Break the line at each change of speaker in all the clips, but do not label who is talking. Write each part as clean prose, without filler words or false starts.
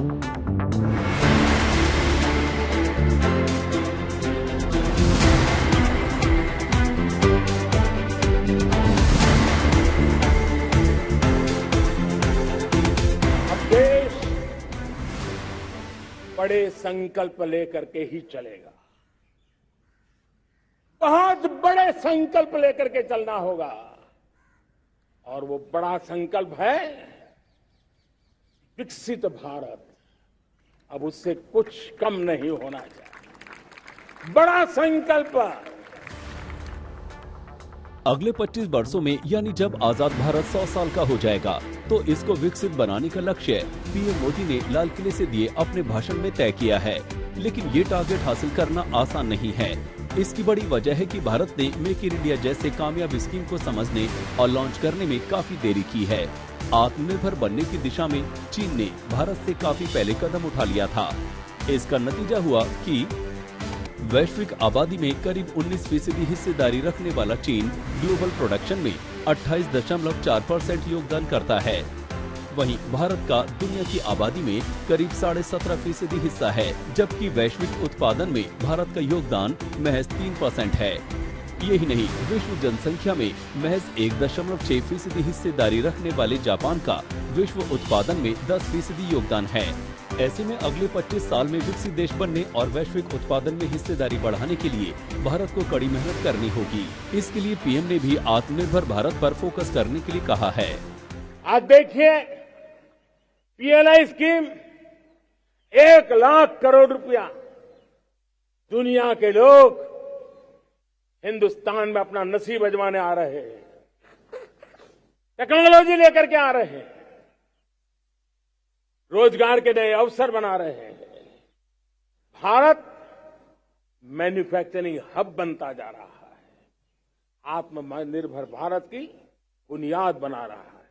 देश बड़े संकल्प लेकर के ही चलेगा। बहुत बड़े संकल्प लेकर के चलना होगा और वो बड़ा संकल्प है विकसित भारत। अब उससे कुछ कम नहीं होना चाहिए। बड़ा संकल्प।
अगले 25 वर्षों में यानी जब आजाद भारत 100 साल का हो जाएगा तो इसको विकसित बनाने का लक्ष्य पीएम मोदी ने लाल किले से दिए अपने भाषण में तय किया है। लेकिन ये टारगेट हासिल करना आसान नहीं है। इसकी बड़ी वजह है कि भारत ने मेक इन इंडिया जैसे कामयाब स्कीम को समझने और लॉन्च करने में काफी देरी की है। आत्मनिर्भर बनने की दिशा में चीन ने भारत से काफी पहले कदम उठा लिया था। इसका नतीजा हुआ कि वैश्विक आबादी में करीब 19% हिस्सेदारी रखने वाला चीन ग्लोबल प्रोडक्शन में 28.4% योगदान करता है। वहीं भारत का दुनिया की आबादी में करीब 17.5% हिस्सा है, जबकि वैश्विक उत्पादन में भारत का योगदान महज 3% है। यही नहीं, विश्व जनसंख्या में महज 1.6% हिस्सेदारी रखने वाले जापान का विश्व उत्पादन में 10% योगदान है। ऐसे में अगले 25 साल में विकसित देश बनने और वैश्विक उत्पादन में हिस्सेदारी बढ़ाने के लिए भारत को कड़ी मेहनत करनी होगी। इसके लिए पीएम ने भी आत्मनिर्भर भारत पर फोकस करने के लिए कहा है।
आज देखिए, पीएलआई स्कीम 1 लाख करोड़ रुपया दुनिया के लोग हिंदुस्तान में अपना नसीब आजमाने आ रहे हैं, टेक्नोलॉजी लेकर के आ रहे हैं, रोजगार के नए अवसर बना रहे हैं। भारत मैन्युफैक्चरिंग हब बनता जा रहा है, आत्मनिर्भर भारत की बुनियाद बना रहा है।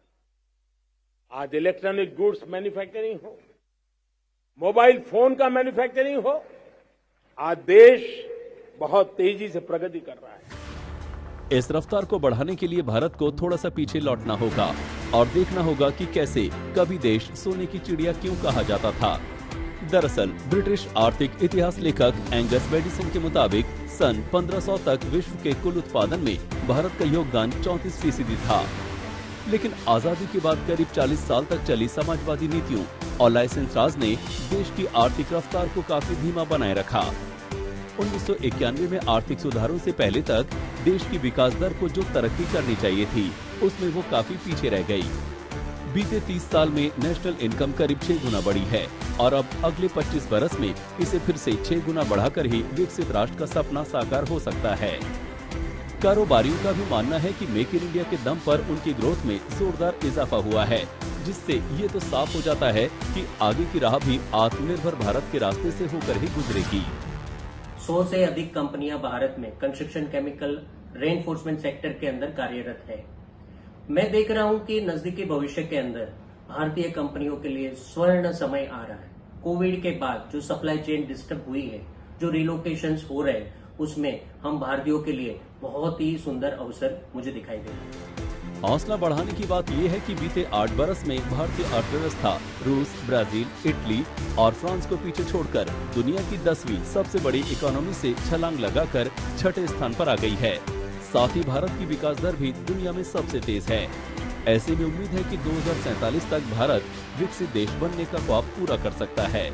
आज इलेक्ट्रॉनिक गुड्स मैन्युफैक्चरिंग हो, मोबाइल फोन का मैन्युफैक्चरिंग हो, आज देश बहुत तेजी से प्रगति कर रहा है।
इस रफ्तार को बढ़ाने के लिए भारत को थोड़ा सा पीछे लौटना होगा और देखना होगा कि कैसे कभी देश सोने की चिड़िया क्यों कहा जाता था। दरअसल ब्रिटिश आर्थिक इतिहास लेखक एंगस मैडिसन के मुताबिक सन 1500 तक विश्व के कुल उत्पादन में भारत का योगदान 34% था। लेकिन आजादी के बाद करीब 40 साल तक चली समाजवादी नीतियों और लाइसेंस राज ने देश की आर्थिक रफ्तार को काफी धीमा बनाए रखा। 1991 में आर्थिक सुधारों से पहले तक देश की विकास दर को जो तरक्की करनी चाहिए थी, उसमें वो काफी पीछे रह गई। बीते 30 साल में नेशनल इनकम करीब 6 गुना बढ़ी है और अब अगले 25 बरस में इसे फिर से 6 गुना बढ़ाकर ही विकसित राष्ट्र का सपना साकार हो सकता है। कारोबारियों का भी मानना है कि मेक इन इंडिया के दम पर उनकी ग्रोथ में जोरदार इजाफा हुआ है, जिससे ये तो साफ हो जाता है कि आगे की राह भी आत्मनिर्भर भारत के रास्ते से होकर ही गुजरेगी।
100 से अधिक कंपनियां भारत में कंस्ट्रक्शन, केमिकल, रेनफोर्समेंट सेक्टर के अंदर कार्यरत है। मैं देख रहा हूं कि नजदीकी भविष्य के अंदर भारतीय कंपनियों के लिए स्वर्ण समय आ रहा है। कोविड के बाद जो सप्लाई चेन डिस्टर्ब हुई है, जो रिलोकेशंस हो रहे हैं, उसमें हम भारतीयों के लिए बहुत ही सुंदर अवसर मुझे दिखाई दे रहा है।
हौसला बढ़ाने की बात यह है कि बीते 8 बरस में भारतीय अर्थव्यवस्था रूस, ब्राजील, इटली और फ्रांस को पीछे छोड़कर दुनिया की 10वीं सबसे बड़ी इकोनॉमी से छलांग लगाकर 6ठे स्थान पर आ गई है। साथ ही भारत की विकास दर भी दुनिया में सबसे तेज है। ऐसे में उम्मीद है कि 2047 तक भारत विकसित देश बनने का ख्वाब पूरा कर सकता है।